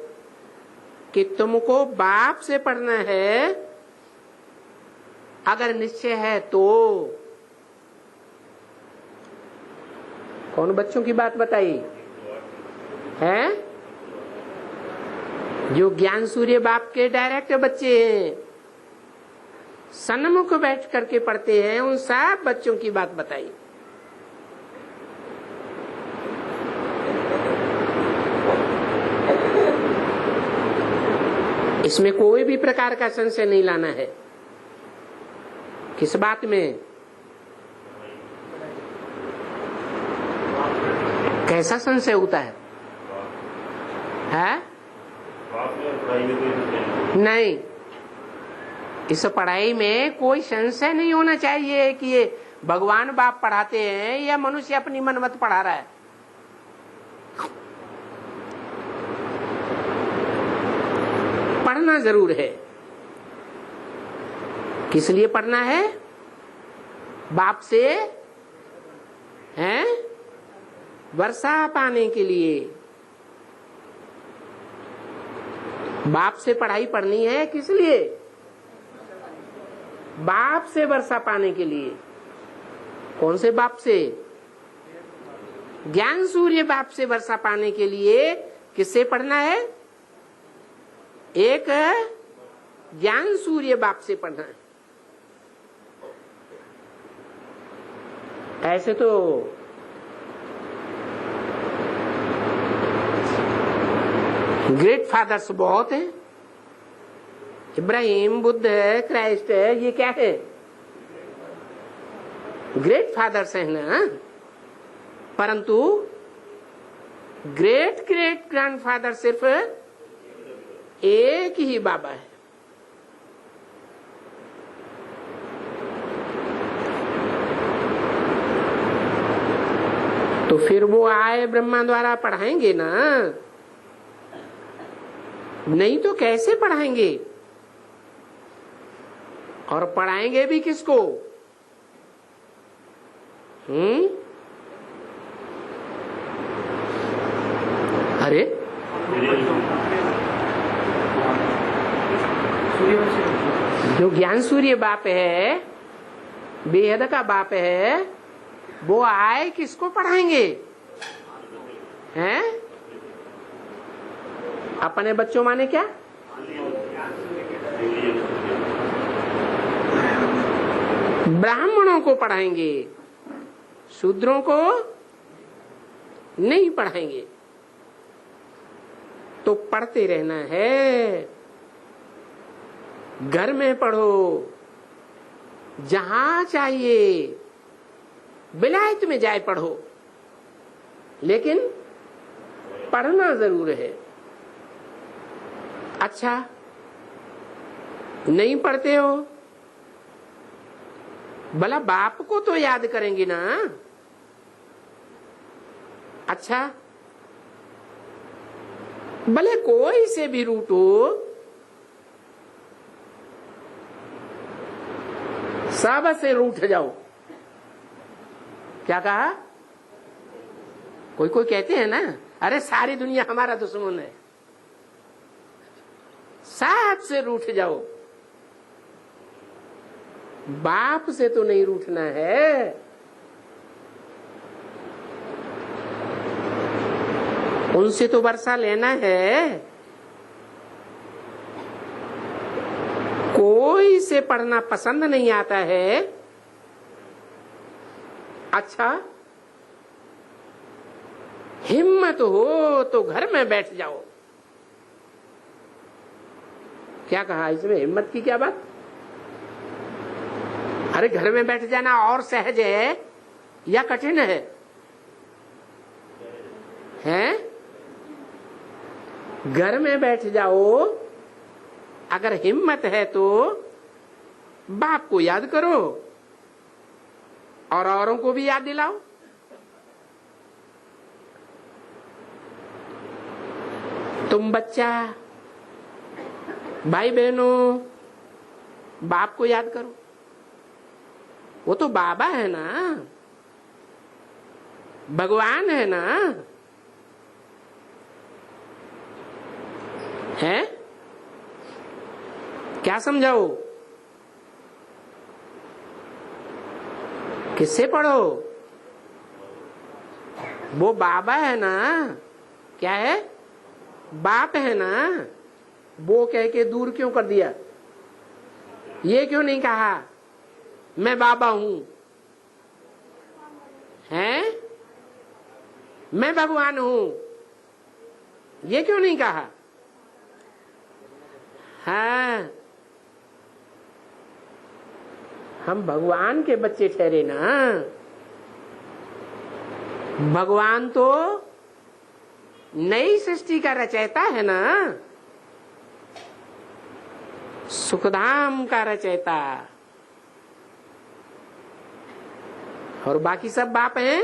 कि तुमको बाप से पढ़ना है। अगर निश्चय है तो कौन बच्चों की बात बताई है? जो ज्ञान सूर्य बाप के डायरेक्ट बच्चे हैं, सन्मुख बैठ करके पढ़ते हैं, उन सब बच्चों की बात बताई। इसमें कोई भी प्रकार का संशय नहीं लाना है। किस बात में? कैसा संशय होता है? नहीं, इस पढ़ाई में कोई संशय नहीं होना चाहिए कि ये भगवान बाप पढ़ाते हैं या मनुष्य अपनी मनमत पढ़ा रहा है। पढ़ना जरूर है। किस लिए पढ़ना है? बाप से हैं? वर्षा पाने के लिए। बाप से पढ़ाई पढ़नी है किस लिए? बाप से वर्षा पाने के लिए। कौन से बाप से? ज्ञान सूर्य बाप से वर्षा पाने के लिए। किससे पढ़ना है? एक ज्ञान सूर्य बाप से पढ़ना है। ऐसे तो ग्रेट फादर्स बहुत हैं, इब्राहिम, बुद्ध है, क्राइस्ट है, ये क्या है? ग्रेट फादर्स हैं ना। परंतु ग्रेट ग्रेट ग्रैंडफादर सिर्फ एक ही बाबा है। तो फिर वो आए ब्रह्मा द्वारा पढ़ाएंगे ना, नहीं तो कैसे पढ़ाएंगे? और पढ़ाएंगे भी किसको? अरे जो ज्ञान सूर्य बाप है, बेहद का बाप है, वो आए किसको पढ़ाएंगे? हैं? अपने बच्चों माने क्या? ब्राह्मणों को पढ़ाएंगे, शूद्रों को नहीं पढ़ाएंगे। तो पढ़ते रहना है, घर में पढ़ो, जहां चाहिए विलायत में जाए पढ़ो, लेकिन पढ़ना जरूर है। अच्छा, नहीं पढ़ते हो, भला बाप को तो याद करेंगे ना। अच्छा, भले कोई से भी रूट हो, सब से रूठ जाओ। क्या कहा? कोई कोई कहते हैं ना, अरे सारी दुनिया हमारा दुश्मन है, साथ से रूठ जाओ। बाप से तो नहीं रूठना है। उनसे तो वर्षा लेना है। कोई से पढ़ना पसंद नहीं आता है। अच्छा, हिम्मत हो तो घर में बैठ जाओ। क्या कहा इसमें? हिम्मत की क्या बात? अरे घर में बैठ जाना और सहज है या कठिन है? हैं? घर में बैठ जाओ। अगर हिम्मत है तो बाप को याद करो और औरों को भी याद दिलाओ। तुम बच्चा, भाई बहनों, बाप को याद करो। वो तो बाबा है ना, भगवान है ना। है? क्या समझाओ? किससे पढ़ो? वो बाबा है ना। क्या है? बाप है ना। वो कह के दूर क्यों कर दिया? ये क्यों नहीं कहा मैं बाबा हूं? हैं? मैं भगवान हूं? ये क्यों नहीं कहा? हाँ, हम भगवान के बच्चे ठहरे ना। भगवान तो नई सृष्टि का रचयिता है ना, सुखधाम का रचयिता। और बाकी सब बाप हैं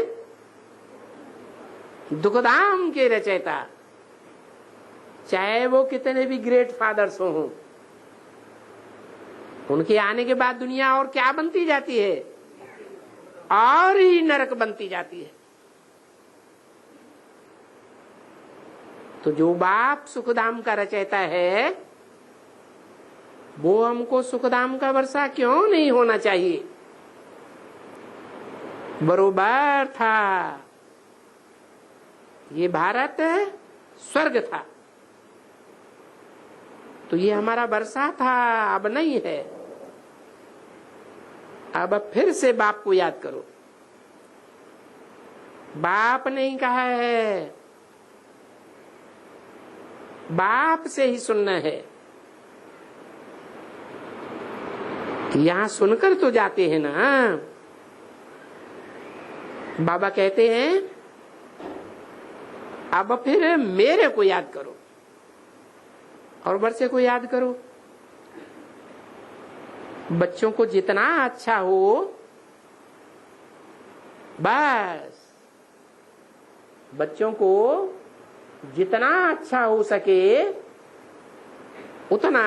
दुखधाम के रचयिता। चाहे वो कितने भी ग्रेट फादर्स हों, उनके आने के बाद दुनिया और क्या बनती जाती है? और ही नरक बनती जाती है। तो जो बाप सुखधाम का रचयिता है, वो हमको सुखधाम का वर्षा क्यों नहीं होना चाहिए? बरोबर था। ये भारत स्वर्ग था। तो ये हमारा वर्षा था, अब नहीं है। अब फिर से बाप को याद करो। बाप नहीं कहा है, बाप से ही सुनना है। यहां सुनकर तो जाते हैं ना। बाबा कहते हैं अब फिर मेरे को याद करो और वर्षे को याद करो। बच्चों को जितना अच्छा हो, बस बच्चों को जितना अच्छा हो सके उतना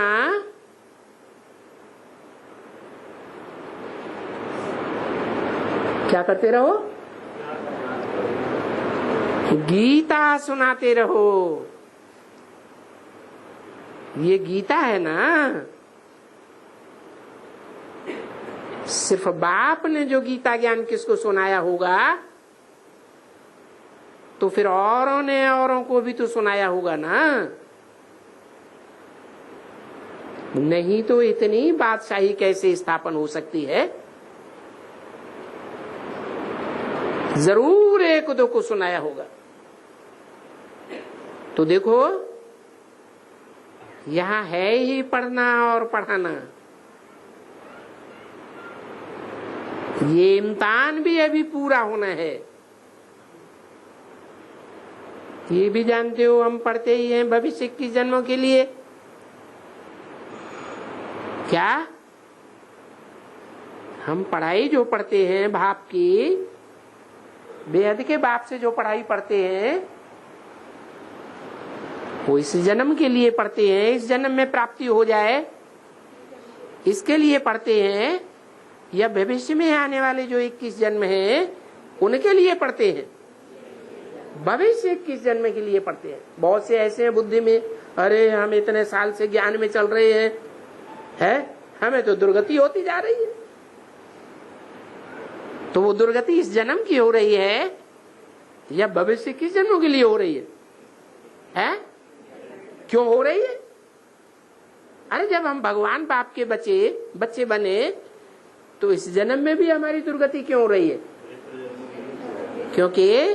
क्या करते रहो, गीता सुनाते रहो। ये गीता है ना, सिर्फ बाप ने जो गीता ज्ञान किसको सुनाया होगा, तो फिर औरों ने औरों को भी तो सुनाया होगा ना। नहीं तो इतनी बादशाही कैसे स्थापन हो सकती है। जरूर एक दो को सुनाया होगा। तो देखो यहां है ही पढ़ना और पढ़ाना। ये इम्तिहान भी अभी पूरा होना है। ये भी जानते हो हम पढ़ते ही हैं भविष्य की जन्मों के लिए। क्या हम पढ़ाई जो पढ़ते हैं बाप की, बेहद के बाप से जो पढ़ाई पढ़ते हैं वो इस जन्म के लिए पढ़ते हैं, इस जन्म में प्राप्ति हो जाए इसके लिए पढ़ते हैं, या भविष्य में आने वाले जो 21 जन्म हैं उनके लिए पढ़ते हैं। भविष्य 21 जन्म के लिए पढ़ते हैं। बहुत से ऐसे हैं बुद्धि में, अरे हम इतने साल से ज्ञान में चल रहे हैं, हमें तो दुर्गति होती जा रही है। तो वो दुर्गति इस जन्म की हो रही है या भविष्य किस जन्मों के लिए हो रही है? क्यों हो रही है? अरे जब हम भगवान बाप के बच्चे बने तो इस जन्म में भी हमारी दुर्गति क्यों हो रही है? क्योंकि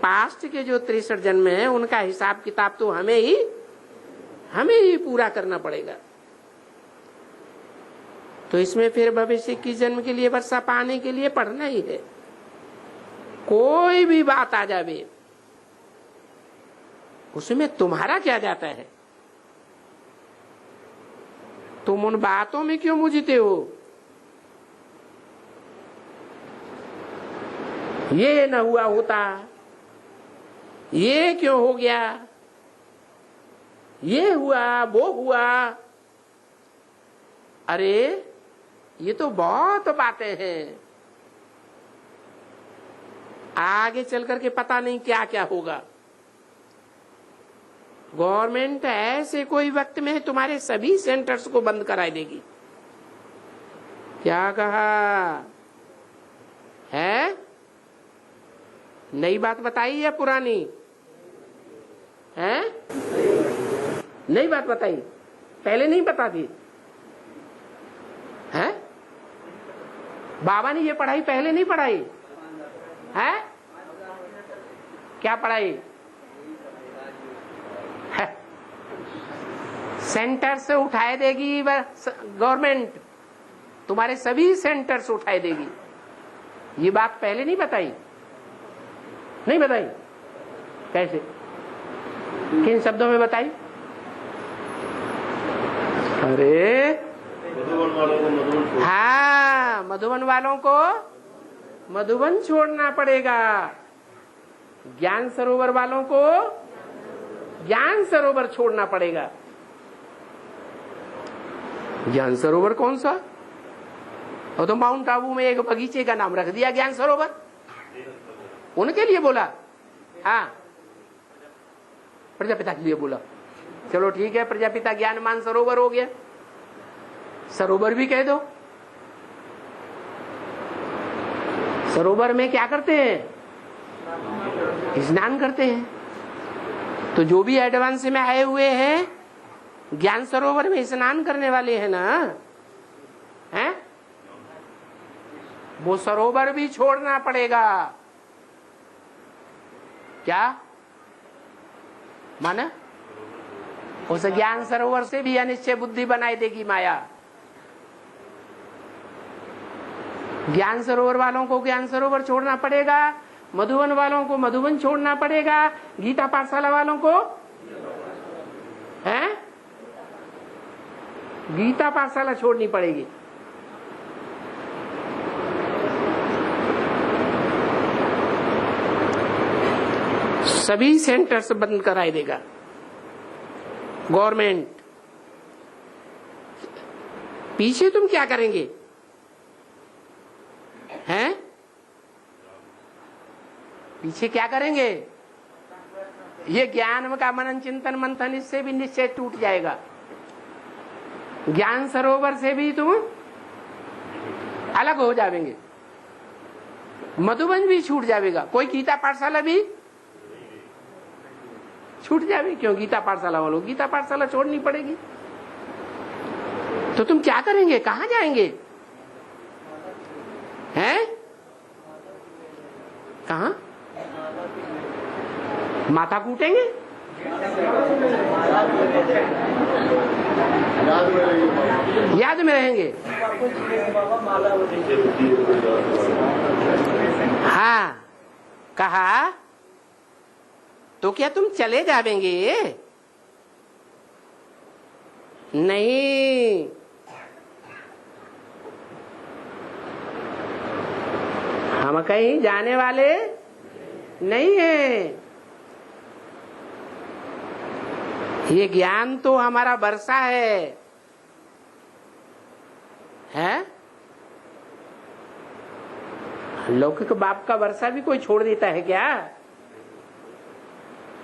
पास्ट के जो 63 जन्म है उनका हिसाब किताब तो हमें ही पूरा करना पड़ेगा। तो इसमें फिर भविष्य की जन्म के लिए वर्षा पाने के लिए पढ़ना ही है। कोई भी बात आ जावे उसमें तुम्हारा क्या जाता है? तुम उन बातों में क्यों मुझते हो? ये न हुआ होता, ये क्यों हो गया, ये हुआ वो हुआ। अरे ये तो बहुत बातें हैं, आगे चल करके पता नहीं क्या क्या होगा। गवर्नमेंट ऐसे कोई वक्त में तुम्हारे सभी सेंटर्स को बंद करा देगी। क्या कहा है? नई बात बताई या पुरानी है? नई बात बताई, पहले नहीं पता थी है? बाबा ने ये पढ़ाई पहले नहीं पढ़ाई है? क्या पढ़ाई है? सेंटर से उठाए देगी गवर्नमेंट, तुम्हारे सभी सेंटर से उठाए देगी। ये बात पहले नहीं बताई? नहीं बताई? कैसे, किन शब्दों में बताई? अरे हाँ, मधुबन वालों को मधुबन छोड़ना पड़ेगा, ज्ञान सरोवर वालों को ज्ञान सरोवर छोड़ना पड़ेगा। ज्ञान सरोवर कौन सा? और तो माउंट आबू में एक बगीचे का नाम रख दिया ज्ञान सरोवर, उनके लिए बोला। हाँ, प्रजापिता के लिए बोला। चलो ठीक है, प्रजापिता ज्ञानमान सरोवर हो गया, सरोवर भी कह दो। सरोवर में क्या करते हैं? स्नान करते हैं। तो जो भी एडवांस में आए हुए हैं ज्ञान सरोवर में स्नान करने वाले हैं ना, हैं? वो सरोवर भी छोड़ना पड़ेगा। क्या माना? उस ज्ञान सरोवर से भी अनिश्चय बुद्धि बनाई देगी माया। ज्ञान सरोवर वालों को ज्ञान सरोवर छोड़ना पड़ेगा, मधुबन वालों को मधुबन छोड़ना पड़ेगा, गीता पाठशाला वालों को हैं गीता पाठशाला छोड़नी पड़ेगी। सभी सेंटर्स बंद कराई देगा गवर्नमेंट। पीछे तुम क्या करेंगे? हैं? पीछे क्या करेंगे? ये ज्ञान का मनन चिंतन मंथन, इससे भी निश्चय टूट जाएगा। ज्ञान सरोवर से भी तुम अलग हो जाएंगे, मधुबन भी छूट जाएगा, कोई गीता पाठशाला भी छूट जाएगी। क्यों? गीता पाठशाला वालों गीता पाठशाला छोड़नी पड़ेगी। तो तुम क्या करेंगे? कहां जाएंगे? हैं? कहां? माथा कूटेंगे? याद में रहेंगे। हाँ, कहा तो क्या तुम चले जाएंगे? नहीं, हम कहीं जाने वाले नहीं है। ये ज्ञान तो हमारा वर्षा है? लौकिक बाप का वर्षा भी कोई छोड़ देता है क्या?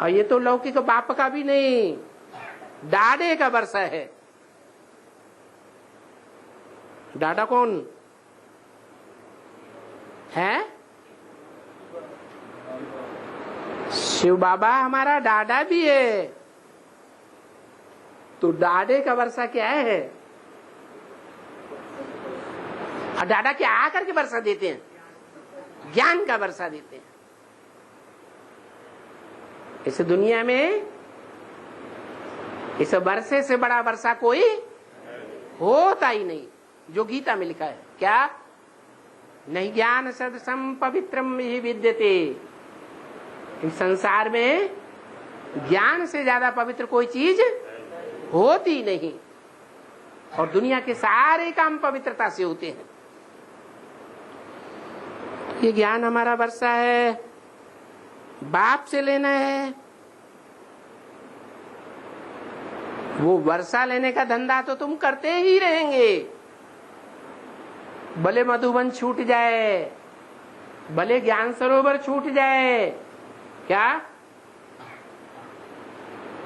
और ये तो लौकिक बाप का भी नहीं, डाडे का वर्षा है। डाडा कौन है? शिव बाबा हमारा डाडा भी है। तो डाडे का वर्षा क्या है? और डाडा क्या आकर के वर्षा देते हैं? ज्ञान का वर्षा देते हैं। इस दुनिया में इस वर्षे से बड़ा वर्षा कोई होता ही नहीं, जो गीता में लिखा है। क्या? नहीं ज्ञान सदसम पवित्रम ही विद्यते। इस संसार में ज्ञान से ज्यादा पवित्र कोई चीज होती नहीं, और दुनिया के सारे काम पवित्रता से होते हैं। ये ज्ञान हमारा वर्षा है, बाप से लेना है। वो वर्षा लेने का धंधा तो तुम करते ही रहेंगे, भले मधुबन छूट जाए, भले ज्ञान सरोवर छूट जाए। क्या?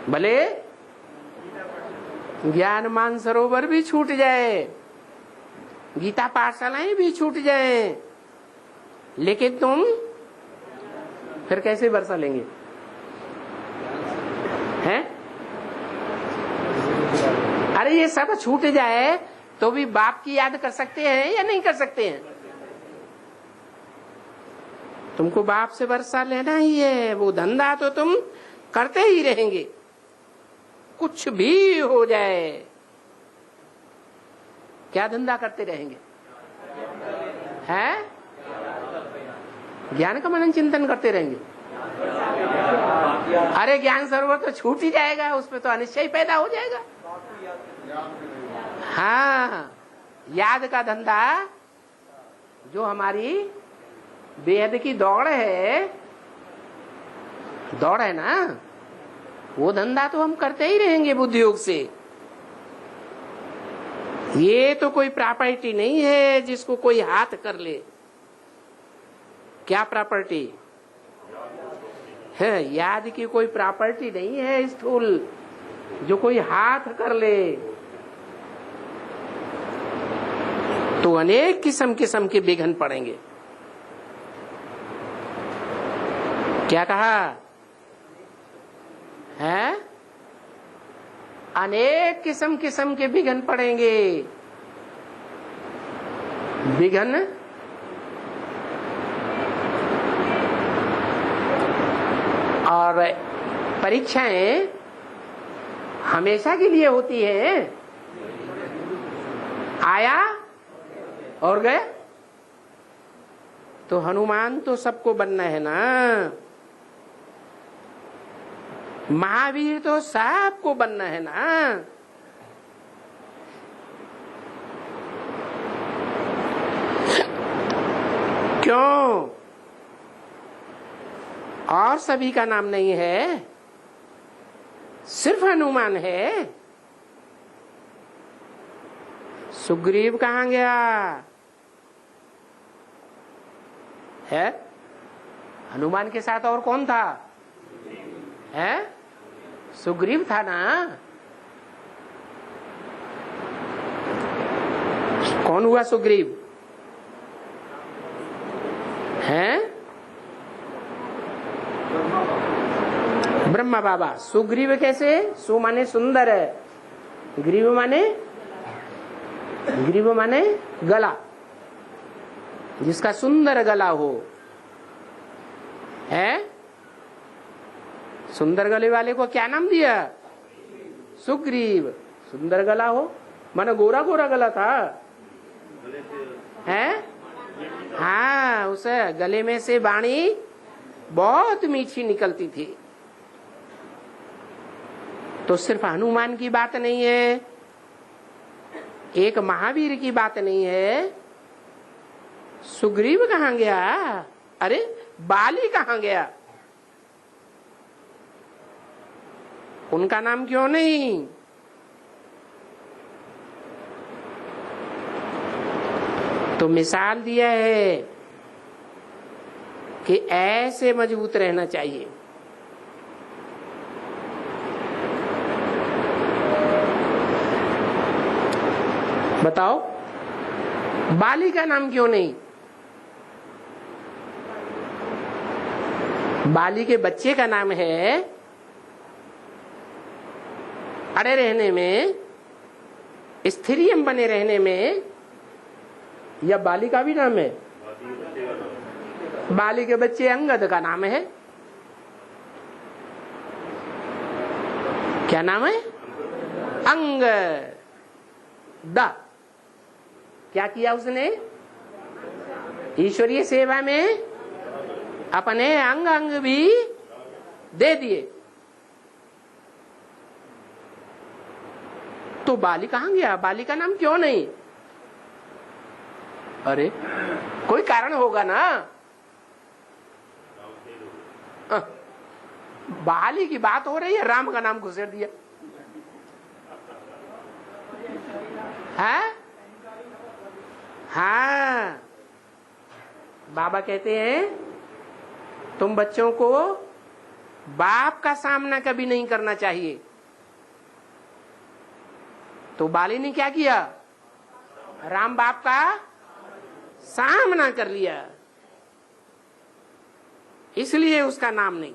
भले ज्ञान मान सरोवर भी छूट जाए, गीता पाठशालाएं भी छूट जाए, लेकिन तुम फिर कैसे वर्षा लेंगे? हैं? अरे ये सब छूट जाए तो भी बाप की याद कर सकते हैं या नहीं कर सकते हैं? तुमको बाप से वर्षा लेना ही है, वो धंधा तो तुम करते ही रहेंगे, कुछ भी हो जाए। क्या धंधा करते रहेंगे? हैं? ज्ञान का मनन चिंतन करते रहेंगे। अरे ज्ञान सरोवर तो छूट ही जाएगा, उसमें तो अनिश्चय पैदा हो जाएगा। हाँ, याद का धंधा जो हमारी बेहद की दौड़ है ना, वो धंधा तो हम करते ही रहेंगे बुद्धि योग से। ये तो कोई प्रॉपर्टी नहीं है जिसको कोई हाथ कर ले। क्या प्रॉपर्टी है? याद की कोई प्रॉपर्टी नहीं है स्थूल जो कोई हाथ कर ले। तो अनेक किस्म किस्म के विघ्न पड़ेंगे। क्या कहा है? अनेक किस्म किस्म के विघ्न पड़ेंगे। विघ्न और परीक्षाएं हमेशा के लिए होती है। आया और गया। तो हनुमान तो सबको बनना है ना, महावीर तो सबको बनना है ना। क्यों? और सभी का नाम नहीं है, सिर्फ हनुमान है। सुग्रीव कहाँ गया है? हनुमान के साथ और कौन था? है सुग्रीव था ना। कौन हुआ सुग्रीव? है ब्रह्मा बाबा। सुग्रीव कैसे? सु माने सुंदर है, ग्रीव माने गला, जिसका सुंदर गला हो। है सुंदर गले वाले को क्या नाम दिया? सुग्रीव। सुंदर गला हो माने गोरा गोरा गला था। है हाँ, उस गले में से वाणी बहुत मीठी निकलती थी। तो सिर्फ हनुमान की बात नहीं है, एक महावीर की बात नहीं है। सुग्रीव कहाँ गया? अरे बाली कहाँ गया? उनका नाम क्यों नहीं? तो मिसाल दिया है कि ऐसे मजबूत रहना चाहिए। बताओ बाली का नाम क्यों नहीं? बाली के बच्चे का नाम है अड़े रहने में, स्थिरियम बने रहने में, या बाली का भी नाम है? बाली के बच्चे अंगद का नाम है। क्या नाम है? अंगद। क्या किया उसने? ईश्वरीय सेवा में अपने अंग अंग भी दे दिए। तो बाली कहाँ गया? बाली का नाम क्यों नहीं? अरे कोई कारण होगा ना। बाली की बात हो रही है, राम का नाम घुसेड़ दिया है। हाँ, बाबा कहते हैं तुम बच्चों को बाप का सामना कभी नहीं करना चाहिए। तो बाली ने क्या किया? राम बाप का सामना कर लिया, इसलिए उसका नाम नहीं।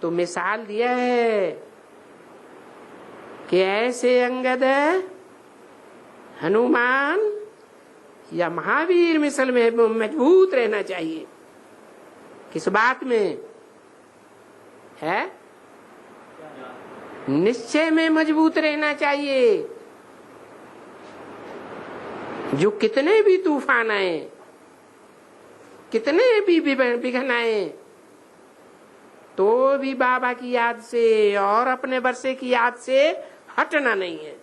तो मिसाल दिया है कि ऐसे अंगद हनुमान या महावीर मिसल में मजबूत रहना चाहिए। किस बात में है? निश्चय में मजबूत रहना चाहिए। जो कितने भी तूफान आए, कितने भी विघ्न आए, तो भी बाबा की याद से और अपने वर्षे की याद से हटना नहीं है।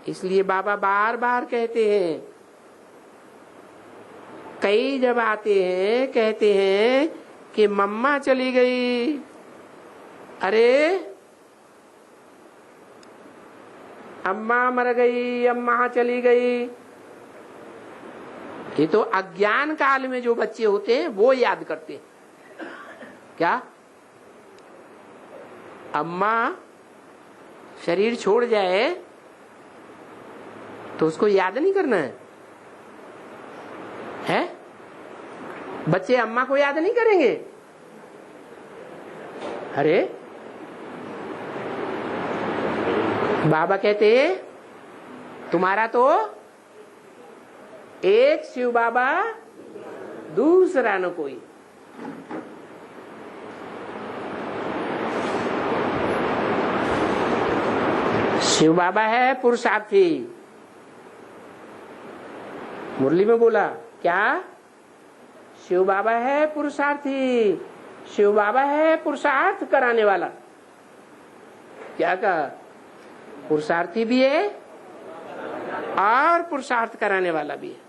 इसलिए बाबा बार बार कहते हैं, कई जब आते हैं कहते हैं कि मम्मा चली गई। अरे अम्मा मर गई, अम्मा चली गई। ये तो अज्ञान काल में जो बच्चे होते हैं वो याद करते हैं। क्या अम्मा शरीर छोड़ जाए तो उसको याद नहीं करना है? बच्चे अम्मा को याद नहीं करेंगे? अरे बाबा कहते तुम्हारा तो एक शिव बाबा दूसरा न कोई। शिव बाबा है पुरुषार्थी। मुरली में बोला क्या? शिव बाबा है पुरुषार्थी, शिव बाबा है पुरुषार्थ कराने वाला। क्या कहा? पुरुषार्थी भी है और पुरुषार्थ कराने वाला भी है।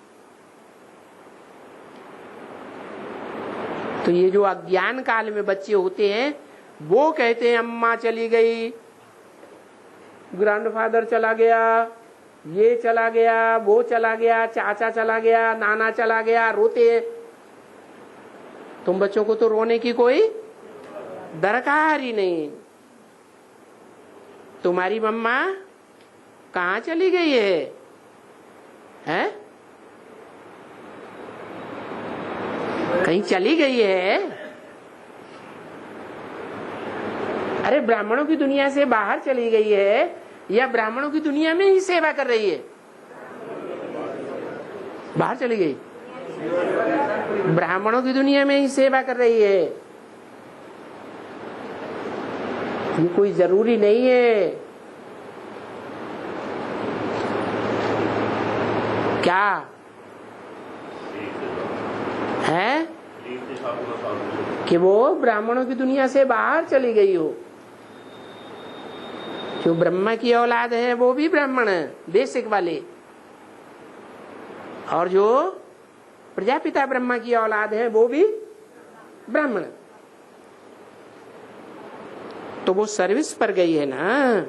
तो ये जो अज्ञान काल में बच्चे होते हैं वो कहते हैं अम्मा चली गई, ग्रैंडफादर चला गया, ये चला गया, वो चला गया, चाचा चला गया, नाना चला गया, रोते हैं। तुम बच्चों को तो रोने की कोई दरकार ही नहीं। तुम्हारी मम्मा कहाँ चली गई है? हैं? कहीं चली गई है? अरे ब्राह्मणों की दुनिया से बाहर चली गई है या ब्राह्मणों की दुनिया में ही सेवा कर रही है? बाहर चली गई, ब्राह्मणों की दुनिया में ही सेवा कर रही है। ये कोई जरूरी नहीं है। क्या है कि वो ब्राह्मणों की दुनिया से बाहर चली गई हो। जो ब्रह्मा की औलाद है वो भी ब्राह्मण है, बेसिक वाले, और जो प्रजापिता ब्रह्मा की औलाद है वो भी ब्राह्मण। तो वो सर्विस पर गई है ना,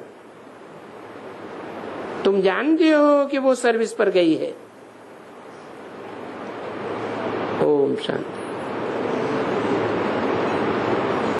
तुम जानते हो कि वो सर्विस पर गई है। ओम शांति।